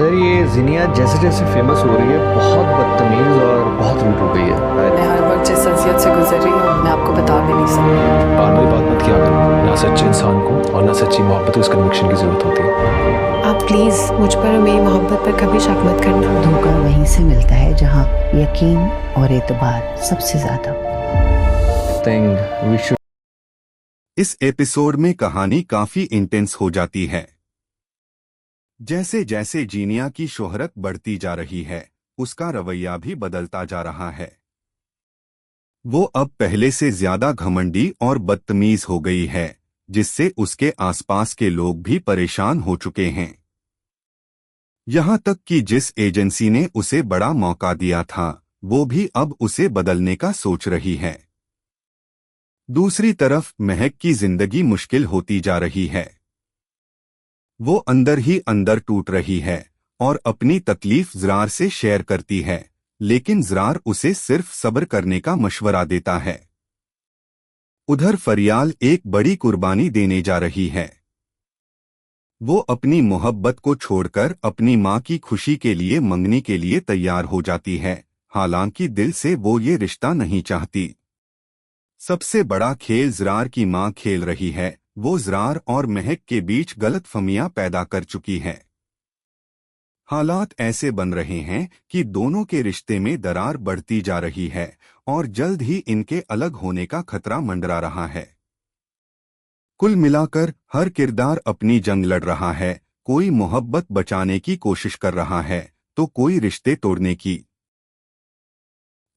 Sir ये जिनिया जैसे जैसे फेमस हो रही है बहुत बदतमीज और बहुत रूड हो गई है। मैं हर वक्त जिस अजियत से गुजर रही हूँ मैं आपको बता भी नहीं सकती। बार बार बात मत किया करो। ना सच्चे इंसान को और ना सच्ची मोहब्बत को इस कन्विक्शन की जरूरत होती है। आप प्लीज मुझ पर और मेरी मोहब्बत पर कभी शक मत करना। धोखा वहीं से मिलता है जहाँ यकीन और एतबार सबसे ज्यादा। Think we should. इस एपिसोड में कहानी काफी इंटेंस हो जाती है। जैसे जैसे जीनिया की शोहरत बढ़ती जा रही है उसका रवैया भी बदलता जा रहा है। वो अब पहले से ज्यादा घमंडी और बदतमीज हो गई है, जिससे उसके आसपास के लोग भी परेशान हो चुके हैं। यहां तक कि जिस एजेंसी ने उसे बड़ा मौका दिया था वो भी अब उसे बदलने का सोच रही है। दूसरी तरफ महक की जिंदगी मुश्किल होती जा रही है। वो अंदर ही अंदर टूट रही है और अपनी तकलीफ ज़रार से शेयर करती है, लेकिन ज़रार उसे सिर्फ सब्र करने का मशवरा देता है। उधर फरियाल एक बड़ी कुर्बानी देने जा रही है। वो अपनी मोहब्बत को छोड़कर अपनी माँ की खुशी के लिए मंगनी के लिए तैयार हो जाती है, हालांकि दिल से वो ये रिश्ता नहीं चाहती। सबसे बड़ा खेल ज़रार की माँ खेल रही है। वो ज़रार और महक के बीच गलतफहमियां पैदा कर चुकी है। हालात ऐसे बन रहे हैं कि दोनों के रिश्ते में दरार बढ़ती जा रही है और जल्द ही इनके अलग होने का खतरा मंडरा रहा है। कुल मिलाकर हर किरदार अपनी जंग लड़ रहा है। कोई मोहब्बत बचाने की कोशिश कर रहा है तो कोई रिश्ते तोड़ने की।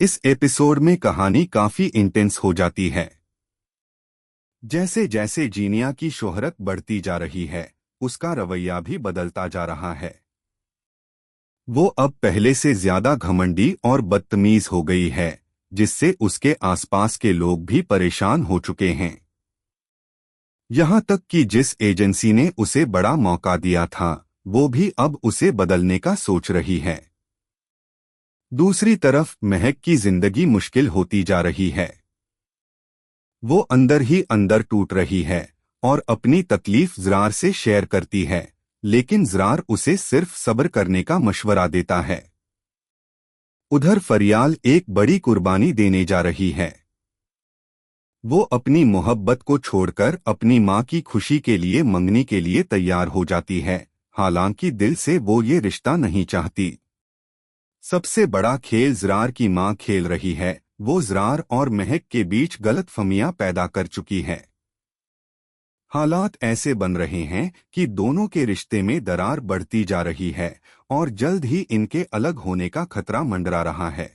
इस एपिसोड में कहानी काफी इंटेंस हो जाती है। जैसे जैसे जीनिया की शोहरत बढ़ती जा रही है उसका रवैया भी बदलता जा रहा है। वो अब पहले से ज्यादा घमंडी और बदतमीज हो गई है, जिससे उसके आसपास के लोग भी परेशान हो चुके हैं। यहां तक कि जिस एजेंसी ने उसे बड़ा मौका दिया था वो भी अब उसे बदलने का सोच रही है। दूसरी तरफ महक की जिंदगी मुश्किल होती जा रही है। वो अंदर ही अंदर टूट रही है और अपनी तकलीफ ज़रार से शेयर करती है, लेकिन ज़रार उसे सिर्फ सब्र करने का मशवरा देता है। उधर फरियाल एक बड़ी कुर्बानी देने जा रही है। वो अपनी मोहब्बत को छोड़कर अपनी माँ की खुशी के लिए मंगनी के लिए तैयार हो जाती है, हालांकि दिल से वो ये रिश्ता नहीं चाहती। सबसे बड़ा खेल ज़रार की माँ खेल रही है। वो ज़रार और महक के बीच गलतफहमियां पैदा कर चुकी है। हालात ऐसे बन रहे हैं कि दोनों के रिश्ते में दरार बढ़ती जा रही है और जल्द ही इनके अलग होने का खतरा मंडरा रहा है।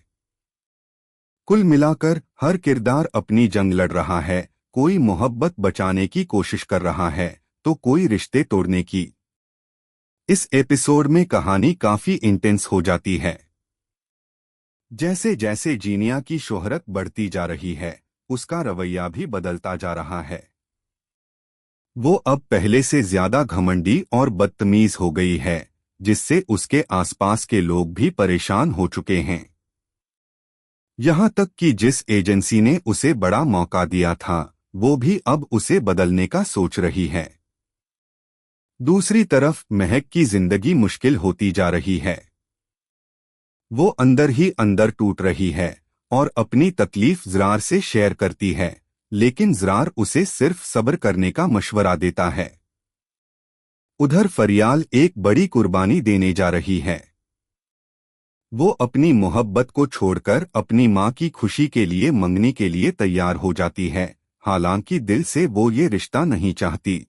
कुल मिलाकर हर किरदार अपनी जंग लड़ रहा है। कोई मोहब्बत बचाने की कोशिश कर रहा है तो कोई रिश्ते तोड़ने की। इस एपिसोड में कहानी काफी इंटेंस हो जाती है। जैसे जैसे जीनिया की शोहरत बढ़ती जा रही है उसका रवैया भी बदलता जा रहा है। वो अब पहले से ज्यादा घमंडी और बदतमीज हो गई है, जिससे उसके आसपास के लोग भी परेशान हो चुके हैं। यहां तक कि जिस एजेंसी ने उसे बड़ा मौका दिया था वो भी अब उसे बदलने का सोच रही है। दूसरी तरफ महक की जिंदगी मुश्किल होती जा रही है। वो अंदर ही अंदर टूट रही है और अपनी तकलीफ ज़रार से शेयर करती है, लेकिन ज़रार उसे सिर्फ सब्र करने का मशवरा देता है। उधर फरियाल एक बड़ी कुर्बानी देने जा रही है। वो अपनी मोहब्बत को छोड़कर अपनी माँ की खुशी के लिए मंगनी के लिए तैयार हो जाती है, हालांकि दिल से वो ये रिश्ता नहीं चाहती।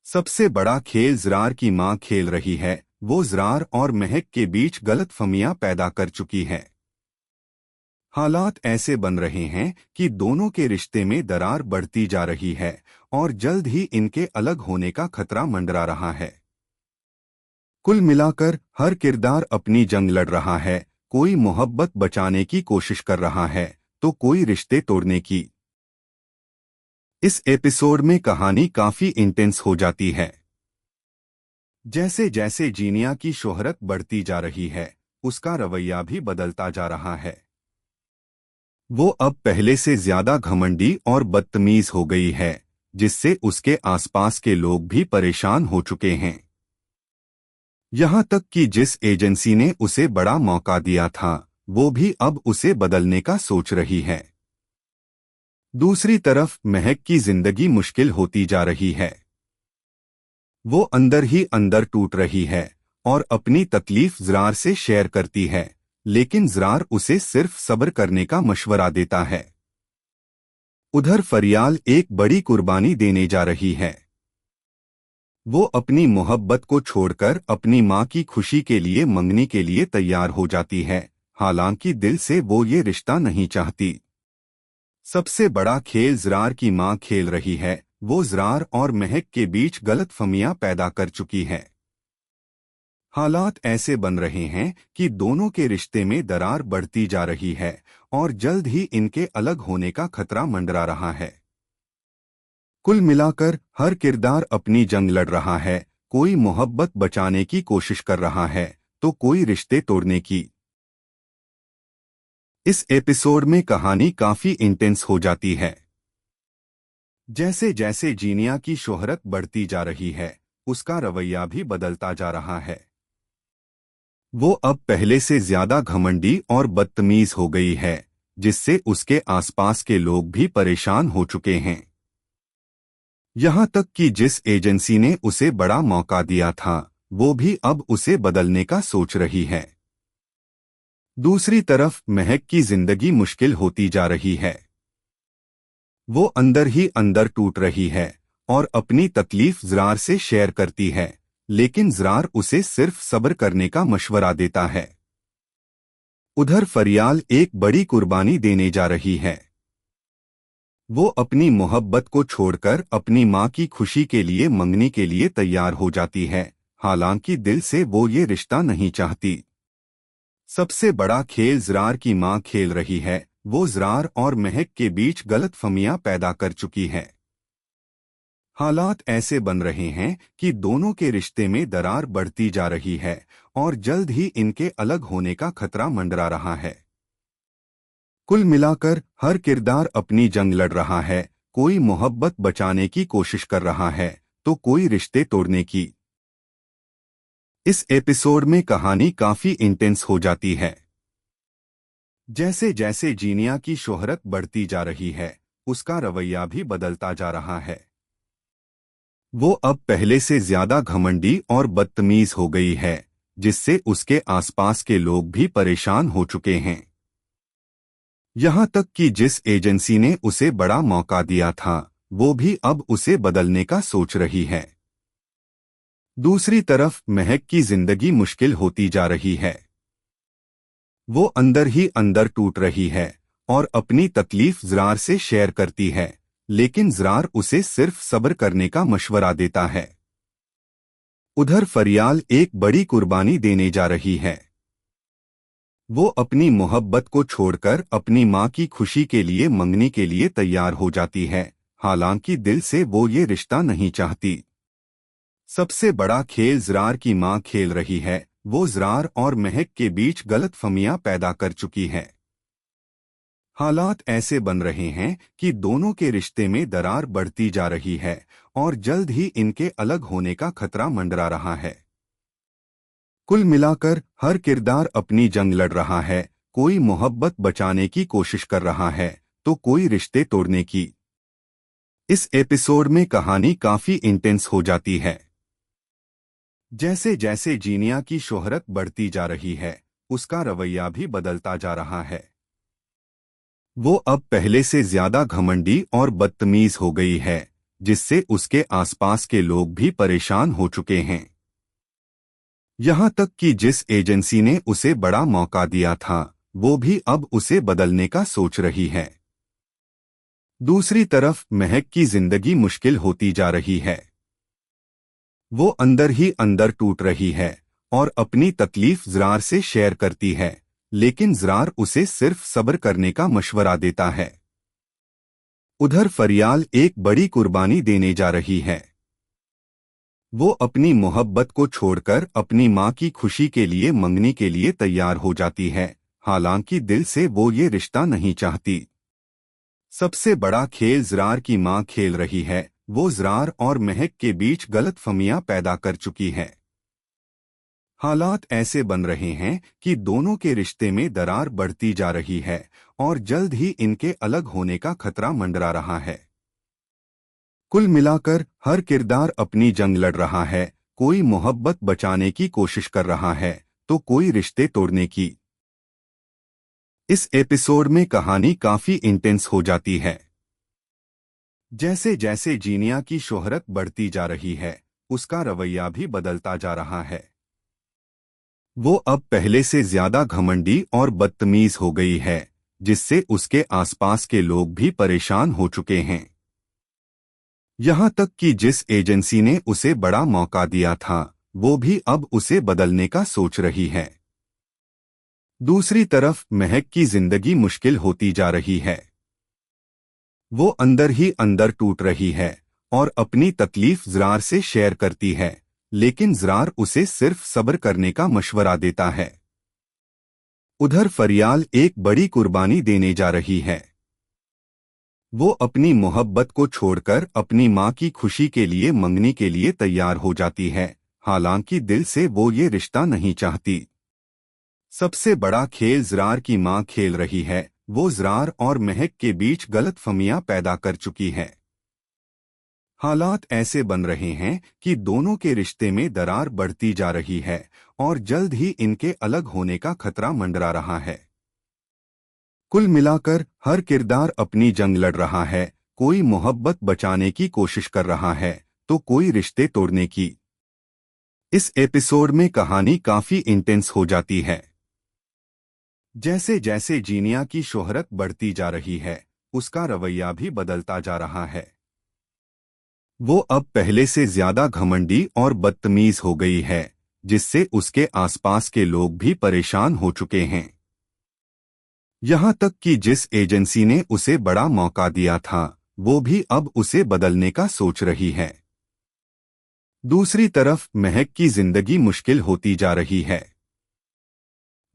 सबसे बड़ा खेल ज़रार की माँ खेल रही है। वो ज़रार और महक के बीच गलतफहमियां पैदा कर चुकी है। हालात ऐसे बन रहे हैं कि दोनों के रिश्ते में दरार बढ़ती जा रही है और जल्द ही इनके अलग होने का खतरा मंडरा रहा है। कुल मिलाकर हर किरदार अपनी जंग लड़ रहा है। कोई मोहब्बत बचाने की कोशिश कर रहा है तो कोई रिश्ते तोड़ने की। इस एपिसोड में कहानी काफी इंटेंस हो जाती है। जैसे जैसे जीनिया की शोहरत बढ़ती जा रही है उसका रवैया भी बदलता जा रहा है। वो अब पहले से ज्यादा घमंडी और बदतमीज हो गई है, जिससे उसके आसपास के लोग भी परेशान हो चुके हैं। यहाँ तक कि जिस एजेंसी ने उसे बड़ा मौका दिया था वो भी अब उसे बदलने का सोच रही है। दूसरी तरफ महक की जिंदगी मुश्किल होती जा रही है। वो अंदर ही अंदर टूट रही है और अपनी तकलीफ ज़रार से शेयर करती है, लेकिन ज़रार उसे सिर्फ सब्र करने का मशवरा देता है। उधर फरियाल एक बड़ी कुर्बानी देने जा रही है। वो अपनी मोहब्बत को छोड़कर अपनी माँ की खुशी के लिए मंगनी के लिए तैयार हो जाती है, हालांकि दिल से वो ये रिश्ता नहीं चाहती। सबसे बड़ा खेल ज़रार की माँ खेल रही है। वो ज़रार और महक के बीच गलतफहमियां पैदा कर चुकी है। हालात ऐसे बन रहे हैं कि दोनों के रिश्ते में दरार बढ़ती जा रही है और जल्द ही इनके अलग होने का खतरा मंडरा रहा है। कुल मिलाकर हर किरदार अपनी जंग लड़ रहा है। कोई मोहब्बत बचाने की कोशिश कर रहा है तो कोई रिश्ते तोड़ने की। इस एपिसोड में कहानी काफी इंटेंस हो जाती है। जैसे जैसे जीनिया की शोहरत बढ़ती जा रही है उसका रवैया भी बदलता जा रहा है। वो अब पहले से ज्यादा घमंडी और बदतमीज हो गई है, जिससे उसके आसपास के लोग भी परेशान हो चुके हैं। यहाँ तक कि जिस एजेंसी ने उसे बड़ा मौका दिया था वो भी अब उसे बदलने का सोच रही है। दूसरी तरफ महक की जिंदगी मुश्किल होती जा रही है। वो अंदर ही अंदर टूट रही है और अपनी तकलीफ ज़रार से शेयर करती है, लेकिन ज़रार उसे सिर्फ सब्र करने का मशवरा देता है। उधर फरियाल एक बड़ी कुर्बानी देने जा रही है। वो अपनी मोहब्बत को छोड़कर अपनी माँ की खुशी के लिए मंगनी के लिए तैयार हो जाती है, हालांकि दिल से वो ये रिश्ता नहीं चाहती। सबसे बड़ा खेल ज़रार की माँ खेल रही है। वो ज़रार और महक के बीच गलतफहमियां पैदा कर चुकी है। हालात ऐसे बन रहे हैं कि दोनों के रिश्ते में दरार बढ़ती जा रही है और जल्द ही इनके अलग होने का खतरा मंडरा रहा है। कुल मिलाकर हर किरदार अपनी जंग लड़ रहा है। कोई मोहब्बत बचाने की कोशिश कर रहा है तो कोई रिश्ते तोड़ने की। इस एपिसोड में कहानी काफी इंटेंस हो जाती है। जैसे जैसे जीनिया की शोहरत बढ़ती जा रही है उसका रवैया भी बदलता जा रहा है। वो अब पहले से ज्यादा घमंडी और बदतमीज हो गई है, जिससे उसके आसपास के लोग भी परेशान हो चुके हैं। यहाँ तक कि जिस एजेंसी ने उसे बड़ा मौका दिया था वो भी अब उसे बदलने का सोच रही है। दूसरी तरफ महक की जिंदगी मुश्किल होती जा रही है। वो अंदर ही अंदर टूट रही है और अपनी तकलीफ ज़रार से शेयर करती है, लेकिन ज़रार उसे सिर्फ सब्र करने का मशवरा देता है। उधर फरियाल एक बड़ी कुर्बानी देने जा रही है। वो अपनी मोहब्बत को छोड़कर अपनी माँ की खुशी के लिए मंगनी के लिए तैयार हो जाती है, हालांकि दिल से वो ये रिश्ता नहीं चाहती। सबसे बड़ा खेल ज़रार की माँ खेल रही है। वो ज़रार और महक के बीच गलतफहमियां पैदा कर चुकी है। हालात ऐसे बन रहे हैं कि दोनों के रिश्ते में दरार बढ़ती जा रही है और जल्द ही इनके अलग होने का खतरा मंडरा रहा है। कुल मिलाकर हर किरदार अपनी जंग लड़ रहा है। कोई मोहब्बत बचाने की कोशिश कर रहा है तो कोई रिश्ते तोड़ने की। इस एपिसोड में कहानी काफी इंटेंस हो जाती है। जैसे जैसे जीनिया की शोहरत बढ़ती जा रही है उसका रवैया भी बदलता जा रहा है। वो अब पहले से ज्यादा घमंडी और बदतमीज हो गई है, जिससे उसके आसपास के लोग भी परेशान हो चुके हैं। यहाँ तक कि जिस एजेंसी ने उसे बड़ा मौका दिया था वो भी अब उसे बदलने का सोच रही है। दूसरी तरफ महक की जिंदगी मुश्किल होती जा रही है। वो अंदर ही अंदर टूट रही है और अपनी तकलीफ ज़रार से शेयर करती है, लेकिन ज़रार उसे सिर्फ सब्र करने का मशवरा देता है। उधर फरियाल एक बड़ी कुर्बानी देने जा रही है। वो अपनी मोहब्बत को छोड़कर अपनी माँ की खुशी के लिए मंगनी के लिए तैयार हो जाती है, हालांकि दिल से वो ये रिश्ता नहीं चाहती। सबसे बड़ा खेल ज़रार की माँ खेल रही है। वो ज़रार और महक के बीच गलतफहमियां पैदा कर चुकी है। हालात ऐसे बन रहे हैं कि दोनों के रिश्ते में दरार बढ़ती जा रही है और जल्द ही इनके अलग होने का खतरा मंडरा रहा है। कुल मिलाकर हर किरदार अपनी जंग लड़ रहा है, कोई मोहब्बत बचाने की कोशिश कर रहा है तो कोई रिश्ते तोड़ने की। इस एपिसोड में कहानी काफी इंटेंस हो जाती है। जैसे जैसे जीनिया की शोहरत बढ़ती जा रही है, उसका रवैया भी बदलता जा रहा है। वो अब पहले से ज्यादा घमंडी और बदतमीज हो गई है, जिससे उसके आसपास के लोग भी परेशान हो चुके हैं। यहां तक कि जिस एजेंसी ने उसे बड़ा मौका दिया था, वो भी अब उसे बदलने का सोच रही है। दूसरी तरफ महक की जिंदगी मुश्किल होती जा रही है। वो अंदर ही अंदर टूट रही है और अपनी तकलीफ ज़रार से शेयर करती है, लेकिन ज़रार उसे सिर्फ सब्र करने का मशवरा देता है। उधर फरियाल एक बड़ी कुर्बानी देने जा रही है। वो अपनी मोहब्बत को छोड़कर अपनी माँ की खुशी के लिए मंगनी के लिए तैयार हो जाती है, हालांकि दिल से वो ये रिश्ता नहीं चाहती। सबसे बड़ा खेल ज़रार की माँ खेल रही है। वो ज़रार और महक के बीच गलतफहमियां पैदा कर चुकी है। हालात ऐसे बन रहे हैं कि दोनों के रिश्ते में दरार बढ़ती जा रही है और जल्द ही इनके अलग होने का खतरा मंडरा रहा है। कुल मिलाकर हर किरदार अपनी जंग लड़ रहा है, कोई मोहब्बत बचाने की कोशिश कर रहा है तो कोई रिश्ते तोड़ने की। इस एपिसोड में कहानी काफी इंटेंस हो जाती है। जैसे जैसे जीनिया की शोहरत बढ़ती जा रही है, उसका रवैया भी बदलता जा रहा है। वो अब पहले से ज्यादा घमंडी और बदतमीज हो गई है, जिससे उसके आसपास के लोग भी परेशान हो चुके हैं। यहां तक कि जिस एजेंसी ने उसे बड़ा मौका दिया था, वो भी अब उसे बदलने का सोच रही है। दूसरी तरफ महक की जिंदगी मुश्किल होती जा रही है।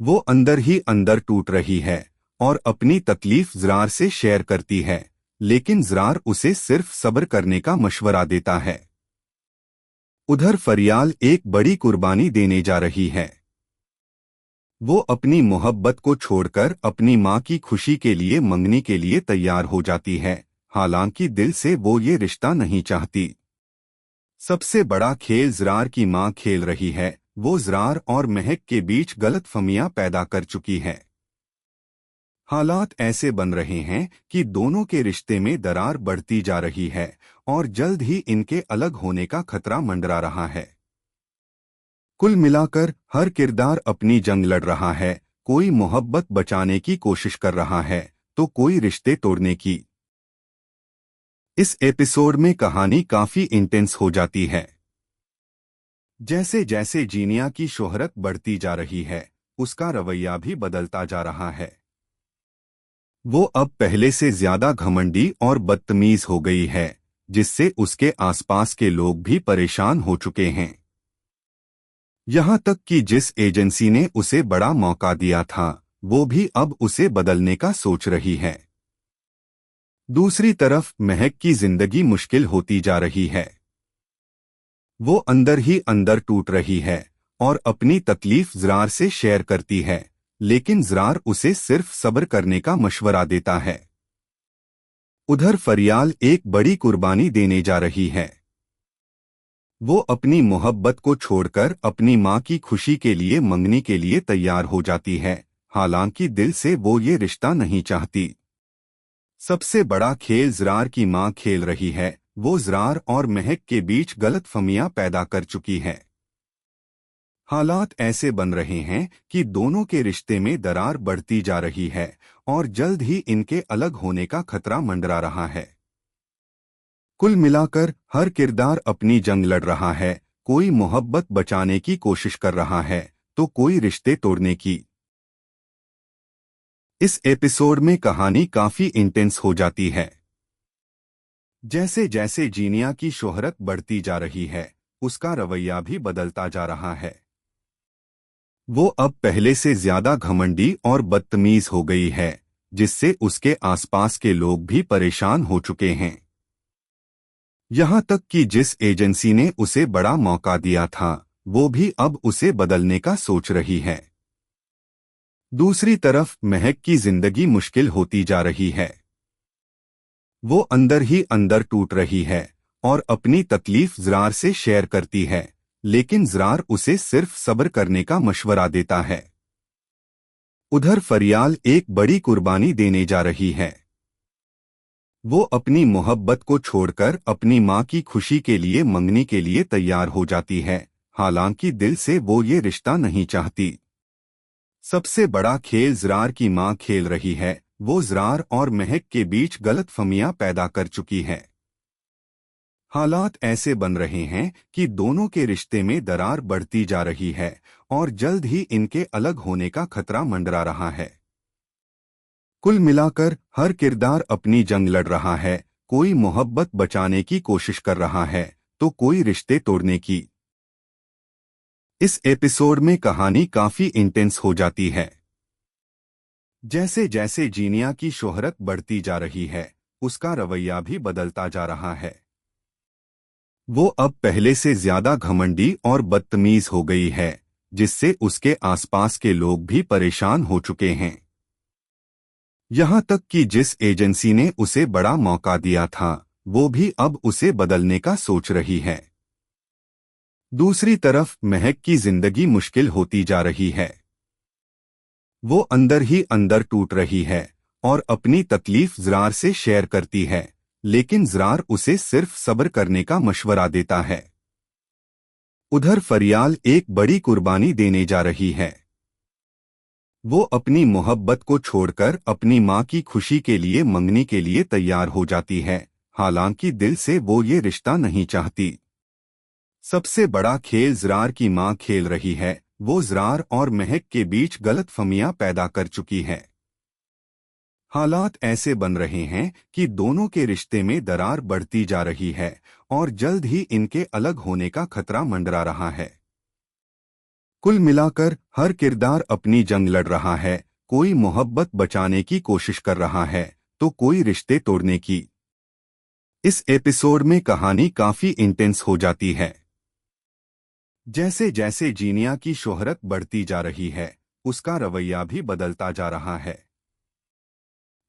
वो अंदर ही अंदर टूट रही है और अपनी तकलीफ ज़रार से शेयर करती है, लेकिन ज़रार उसे सिर्फ सब्र करने का मशवरा देता है। उधर फरियाल एक बड़ी कुर्बानी देने जा रही है। वो अपनी मोहब्बत को छोड़कर अपनी माँ की खुशी के लिए मंगनी के लिए तैयार हो जाती है, हालांकि दिल से वो ये रिश्ता नहीं चाहती। सबसे बड़ा खेल ज़रार की माँ खेल रही है। वो ज़रार और महक के बीच गलतफहमियां पैदा कर चुकी है। हालात ऐसे बन रहे हैं कि दोनों के रिश्ते में दरार बढ़ती जा रही है और जल्द ही इनके अलग होने का खतरा मंडरा रहा है। कुल मिलाकर हर किरदार अपनी जंग लड़ रहा है, कोई मोहब्बत बचाने की कोशिश कर रहा है तो कोई रिश्ते तोड़ने की। इस एपिसोड में कहानी काफी इंटेंस हो जाती है। जैसे जैसे जीनिया की शोहरत बढ़ती जा रही है, उसका रवैया भी बदलता जा रहा है। वो अब पहले से ज्यादा घमंडी और बदतमीज हो गई है, जिससे उसके आसपास के लोग भी परेशान हो चुके हैं। यहां तक कि जिस एजेंसी ने उसे बड़ा मौका दिया था, वो भी अब उसे बदलने का सोच रही है। दूसरी तरफ महक की जिंदगी मुश्किल होती जा रही है। वो अंदर ही अंदर टूट रही है और अपनी तकलीफ ज़रार से शेयर करती है, लेकिन ज़रार उसे सिर्फ सब्र करने का मशवरा देता है। उधर फरियाल एक बड़ी कुर्बानी देने जा रही है। वो अपनी मोहब्बत को छोड़कर अपनी माँ की खुशी के लिए मंगनी के लिए तैयार हो जाती है, हालांकि दिल से वो ये रिश्ता नहीं चाहती। सबसे बड़ा खेल ज़रार की माँ खेल रही है। वो ज़रार और महक के बीच गलतफहमियां पैदा कर चुकी है। हालात ऐसे बन रहे हैं कि दोनों के रिश्ते में दरार बढ़ती जा रही है और जल्द ही इनके अलग होने का खतरा मंडरा रहा है। कुल मिलाकर हर किरदार अपनी जंग लड़ रहा है, कोई मोहब्बत बचाने की कोशिश कर रहा है तो कोई रिश्ते तोड़ने की। इस एपिसोड में कहानी काफी इंटेंस हो जाती है। जैसे जैसे जीनिया की शोहरत बढ़ती जा रही है, उसका रवैया भी बदलता जा रहा है। वो अब पहले से ज्यादा घमंडी और बदतमीज हो गई है, जिससे उसके आसपास के लोग भी परेशान हो चुके हैं। यहां तक कि जिस एजेंसी ने उसे बड़ा मौका दिया था, वो भी अब उसे बदलने का सोच रही है। दूसरी तरफ महक की जिंदगी मुश्किल होती जा रही है। वो अंदर ही अंदर टूट रही है और अपनी तकलीफ ज़रार से शेयर करती है, लेकिन ज़रार उसे सिर्फ सब्र करने का मशवरा देता है। उधर फरियाल एक बड़ी कुर्बानी देने जा रही है। वो अपनी मोहब्बत को छोड़कर अपनी माँ की खुशी के लिए मंगनी के लिए तैयार हो जाती है, हालांकि दिल से वो ये रिश्ता नहीं चाहती। सबसे बड़ा खेल ज़रार की माँ खेल रही है। वो ज़रार और महक के बीच गलतफहमियां पैदा कर चुकी है। हालात ऐसे बन रहे हैं कि दोनों के रिश्ते में दरार बढ़ती जा रही है और जल्द ही इनके अलग होने का खतरा मंडरा रहा है। कुल मिलाकर हर किरदार अपनी जंग लड़ रहा है। कोई मोहब्बत बचाने की कोशिश कर रहा है तो कोई रिश्ते तोड़ने की। इस एपिसोड में कहानी काफी इंटेंस हो जाती है। जैसे जैसे जीनिया की शोहरत बढ़ती जा रही है, उसका रवैया भी बदलता जा रहा है। वो अब पहले से ज्यादा घमंडी और बदतमीज हो गई है, जिससे उसके आसपास के लोग भी परेशान हो चुके हैं। यहाँ तक कि जिस एजेंसी ने उसे बड़ा मौका दिया था, वो भी अब उसे बदलने का सोच रही है। दूसरी तरफ महक की जिंदगी मुश्किल होती जा रही है। वो अंदर ही अंदर टूट रही है और अपनी तकलीफ ज़रार से शेयर करती है, लेकिन ज़रार उसे सिर्फ सब्र करने का मशवरा देता है। उधर फरियाल एक बड़ी कुर्बानी देने जा रही है। वो अपनी मोहब्बत को छोड़कर अपनी माँ की खुशी के लिए मंगनी के लिए तैयार हो जाती है, हालांकि दिल से वो ये रिश्ता नहीं चाहती। सबसे बड़ा खेल ज़रार की माँ खेल रही है। वो ज़रार और महक के बीच गलतफहमियां पैदा कर चुकी है। हालात ऐसे बन रहे हैं कि दोनों के रिश्ते में दरार बढ़ती जा रही है और जल्द ही इनके अलग होने का खतरा मंडरा रहा है। कुल मिलाकर हर किरदार अपनी जंग लड़ रहा है। कोई मोहब्बत बचाने की कोशिश कर रहा है तो कोई रिश्ते तोड़ने की। इस एपिसोड में कहानी काफी इंटेंस हो जाती है। जैसे जैसे जीनिया की शोहरत बढ़ती जा रही है, उसका रवैया भी बदलता जा रहा है।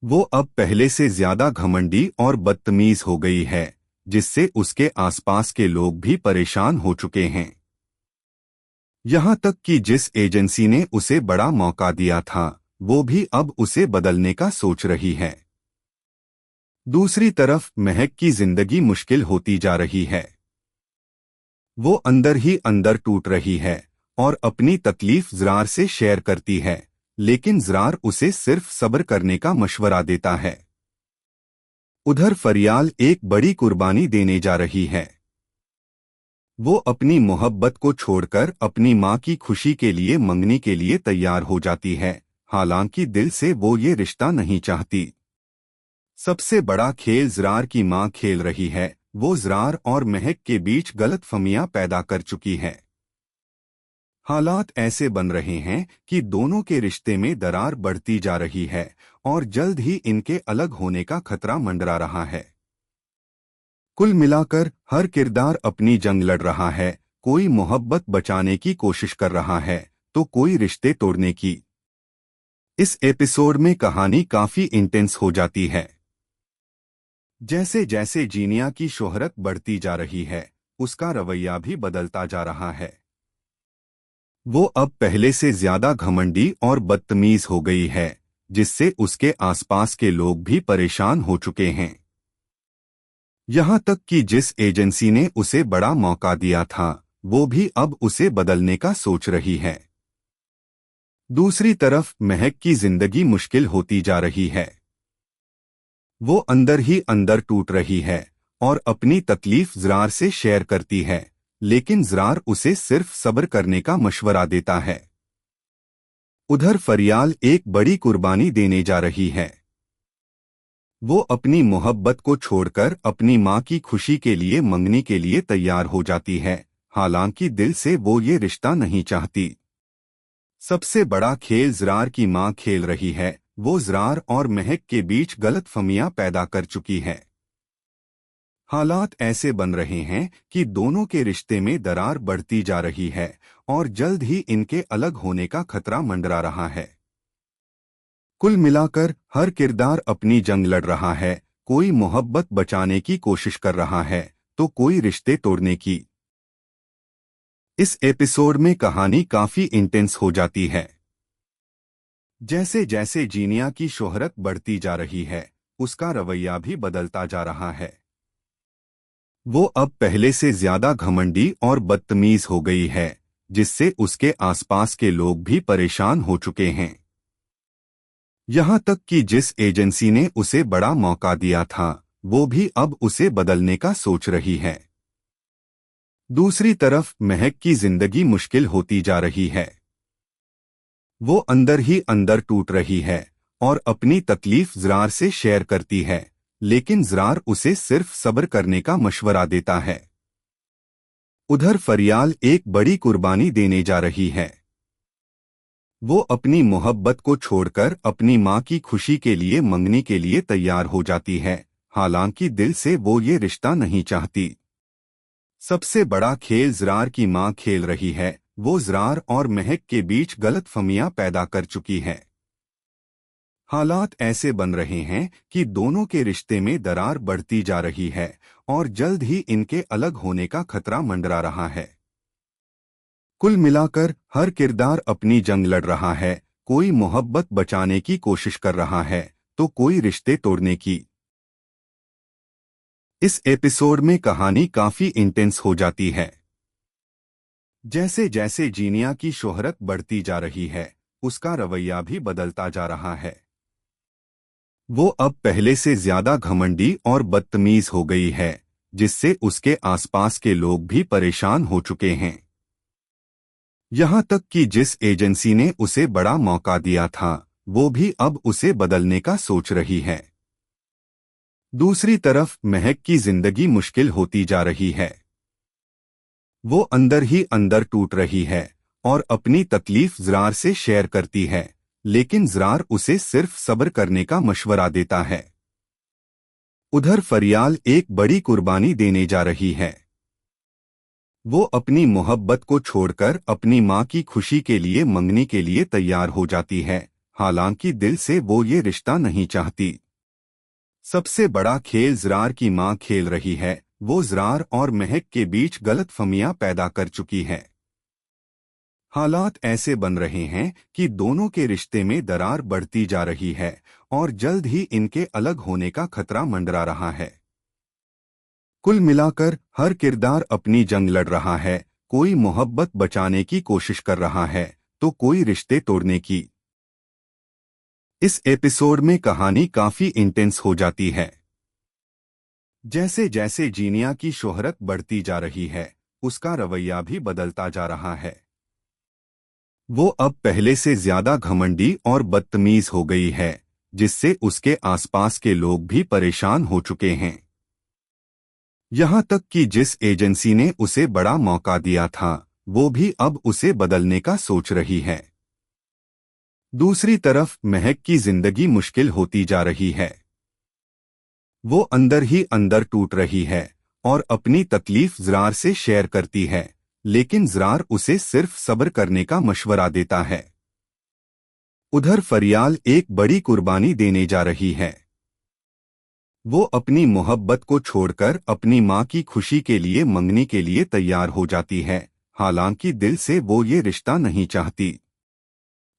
वो अब पहले से ज्यादा घमंडी और बदतमीज हो गई है, जिससे उसके आसपास के लोग भी परेशान हो चुके हैं। यहाँ तक कि जिस एजेंसी ने उसे बड़ा मौका दिया था, वो भी अब उसे बदलने का सोच रही है। दूसरी तरफ महक की जिंदगी मुश्किल होती जा रही है। वो अंदर ही अंदर टूट रही है और अपनी तकलीफ ज़रार से शेयर करती है, लेकिन ज़रार उसे सिर्फ सब्र करने का मशवरा देता है। उधर फरियाल एक बड़ी कुर्बानी देने जा रही है। वो अपनी मोहब्बत को छोड़कर अपनी माँ की खुशी के लिए मंगनी के लिए तैयार हो जाती है, हालांकि दिल से वो ये रिश्ता नहीं चाहती। सबसे बड़ा खेल ज़रार की माँ खेल रही है। वो ज़रार और महक के बीच गलतफहमियां पैदा कर चुकी है। हालात ऐसे बन रहे हैं कि दोनों के रिश्ते में दरार बढ़ती जा रही है और जल्द ही इनके अलग होने का खतरा मंडरा रहा है। कुल मिलाकर हर किरदार अपनी जंग लड़ रहा है। कोई मोहब्बत बचाने की कोशिश कर रहा है तो कोई रिश्ते तोड़ने की। इस एपिसोड में कहानी काफी इंटेंस हो जाती है। जैसे जैसे जीनिया की शोहरत बढ़ती जा रही है, उसका रवैया भी बदलता जा रहा है। वो अब पहले से ज्यादा घमंडी और बदतमीज हो गई है, जिससे उसके आसपास के लोग भी परेशान हो चुके हैं। यहाँ तक कि जिस एजेंसी ने उसे बड़ा मौका दिया था, वो भी अब उसे बदलने का सोच रही है। दूसरी तरफ महक की जिंदगी मुश्किल होती जा रही है। वो अंदर ही अंदर टूट रही है और अपनी तकलीफ ज़रार से शेयर करती है, लेकिन ज़रार उसे सिर्फ सब्र करने का मशवरा देता है। उधर फरियाल एक बड़ी कुर्बानी देने जा रही है। वो अपनी मोहब्बत को छोड़कर अपनी माँ की खुशी के लिए मंगनी के लिए तैयार हो जाती है, हालांकि दिल से वो ये रिश्ता नहीं चाहती। सबसे बड़ा खेल ज़रार की माँ खेल रही है। वो ज़रार और महक के बीच गलतफहमियां पैदा कर चुकी है। हालात ऐसे बन रहे हैं कि दोनों के रिश्ते में दरार बढ़ती जा रही है और जल्द ही इनके अलग होने का खतरा मंडरा रहा है। कुल मिलाकर हर किरदार अपनी जंग लड़ रहा है, कोई मोहब्बत बचाने की कोशिश कर रहा है तो कोई रिश्ते तोड़ने की। इस एपिसोड में कहानी काफी इंटेंस हो जाती है। जैसे जैसे जीनिया की शोहरत बढ़ती जा रही है, उसका रवैया भी बदलता जा रहा है। वो अब पहले से ज्यादा घमंडी और बदतमीज हो गई है, जिससे उसके आसपास के लोग भी परेशान हो चुके हैं। यहां तक कि जिस एजेंसी ने उसे बड़ा मौका दिया था, वो भी अब उसे बदलने का सोच रही है। दूसरी तरफ महक की जिंदगी मुश्किल होती जा रही है। वो अंदर ही अंदर टूट रही है और अपनी तकलीफ ज़रार से शेयर करती है, लेकिन ज़रार उसे सिर्फ सब्र करने का मशवरा देता है। उधर फरियाल एक बड़ी कुर्बानी देने जा रही है। वो अपनी मोहब्बत को छोड़कर अपनी माँ की खुशी के लिए मंगनी के लिए तैयार हो जाती है, हालांकि दिल से वो ये रिश्ता नहीं चाहती। सबसे बड़ा खेल ज़रार की माँ खेल रही है। वो ज़रार और महक के बीच गलतफहमियां पैदा कर चुकी है। हालात ऐसे बन रहे हैं कि दोनों के रिश्ते में दरार बढ़ती जा रही है और जल्द ही इनके अलग होने का खतरा मंडरा रहा है। कुल मिलाकर हर किरदार अपनी जंग लड़ रहा है, कोई मोहब्बत बचाने की कोशिश कर रहा है तो कोई रिश्ते तोड़ने की। इस एपिसोड में कहानी काफी इंटेंस हो जाती है। जैसे जैसे जीनिया की शोहरत बढ़ती जा रही है, उसका रवैया भी बदलता जा रहा है। वो अब पहले से ज्यादा घमंडी और बदतमीज हो गई है, जिससे उसके आसपास के लोग भी परेशान हो चुके हैं। यहां तक कि जिस एजेंसी ने उसे बड़ा मौका दिया था, वो भी अब उसे बदलने का सोच रही है। दूसरी तरफ महक की जिंदगी मुश्किल होती जा रही है। वो अंदर ही अंदर टूट रही है और अपनी तकलीफ ज़रार से शेयर करती है, लेकिन ज़रार उसे सिर्फ सब्र करने का मशवरा देता है। उधर फरियाल एक बड़ी कुर्बानी देने जा रही है। वो अपनी मोहब्बत को छोड़कर अपनी माँ की खुशी के लिए मंगनी के लिए तैयार हो जाती है, हालांकि दिल से वो ये रिश्ता नहीं चाहती। सबसे बड़ा खेल ज़रार की माँ खेल रही है। वो ज़रार और महक के बीच गलतफहमियां पैदा कर चुकी है। हालात ऐसे बन रहे हैं कि दोनों के रिश्ते में दरार बढ़ती जा रही है और जल्द ही इनके अलग होने का खतरा मंडरा रहा है। कुल मिलाकर हर किरदार अपनी जंग लड़ रहा है, कोई मोहब्बत बचाने की कोशिश कर रहा है तो कोई रिश्ते तोड़ने की। इस एपिसोड में कहानी काफी इंटेंस हो जाती है। जैसे जैसे जीनिया की शोहरत बढ़ती जा रही है, उसका रवैया भी बदलता जा रहा है। वो अब पहले से ज्यादा घमंडी और बदतमीज हो गई है, जिससे उसके आसपास के लोग भी परेशान हो चुके हैं। यहां तक कि जिस एजेंसी ने उसे बड़ा मौका दिया था, वो भी अब उसे बदलने का सोच रही है। दूसरी तरफ महक की जिंदगी मुश्किल होती जा रही है। वो अंदर ही अंदर टूट रही है और अपनी तकलीफ ज़रार से शेयर करती है, लेकिन ज़रार उसे सिर्फ सब्र करने का मशवरा देता है। उधर फरियाल एक बड़ी कुर्बानी देने जा रही है। वो अपनी मोहब्बत को छोड़कर अपनी माँ की खुशी के लिए मंगनी के लिए तैयार हो जाती है, हालांकि दिल से वो ये रिश्ता नहीं चाहती।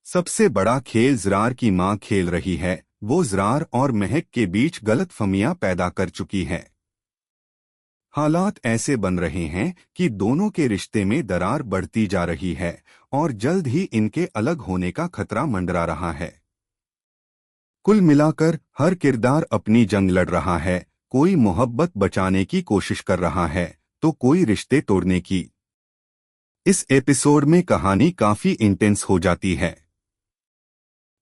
सबसे बड़ा खेल ज़रार की माँ खेल रही है। वो ज़रार और महक के बीच गलतफहमियां पैदा कर चुकी है। हालात ऐसे बन रहे हैं कि दोनों के रिश्ते में दरार बढ़ती जा रही है और जल्द ही इनके अलग होने का खतरा मंडरा रहा है। कुल मिलाकर हर किरदार अपनी जंग लड़ रहा है, कोई मोहब्बत बचाने की कोशिश कर रहा है तो कोई रिश्ते तोड़ने की। इस एपिसोड में कहानी काफी इंटेंस हो जाती है।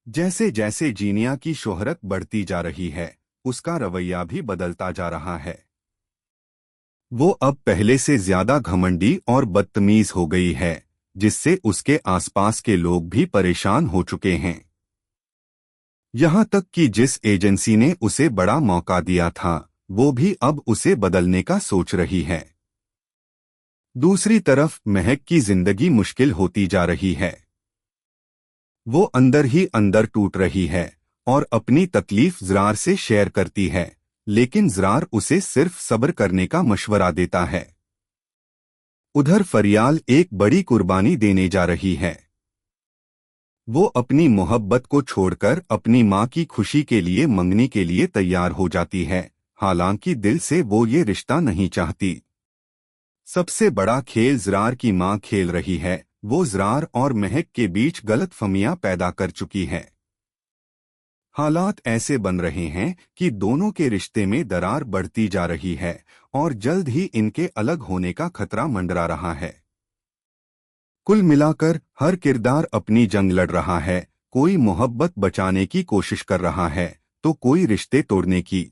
जैसे जैसे जीनिया की शोहरत बढ़ती जा रही है, उसका रवैया भी बदलता जा रहा है। वो अब पहले से ज्यादा घमंडी और बदतमीज हो गई है, जिससे उसके आसपास के लोग भी परेशान हो चुके हैं। यहां तक कि जिस एजेंसी ने उसे बड़ा मौका दिया था, वो भी अब उसे बदलने का सोच रही है। दूसरी तरफ महक की जिंदगी मुश्किल होती जा रही है। वो अंदर ही अंदर टूट रही है और अपनी तकलीफ ज़रार से शेयर करती है, लेकिन ज़रार उसे सिर्फ सब्र करने का मशवरा देता है। उधर फरियाल एक बड़ी कुर्बानी देने जा रही है। वो अपनी मोहब्बत को छोड़कर अपनी माँ की खुशी के लिए मंगनी के लिए तैयार हो जाती है, हालांकि दिल से वो ये रिश्ता नहीं चाहती। सबसे बड़ा खेल ज़रार की माँ खेल रही है। वो ज़रार और महक के बीच गलतफहमियां पैदा कर चुकी है। हालात ऐसे बन रहे हैं कि दोनों के रिश्ते में दरार बढ़ती जा रही है और जल्द ही इनके अलग होने का खतरा मंडरा रहा है। कुल मिलाकर हर किरदार अपनी जंग लड़ रहा है। कोई मोहब्बत बचाने की कोशिश कर रहा है तो कोई रिश्ते तोड़ने की।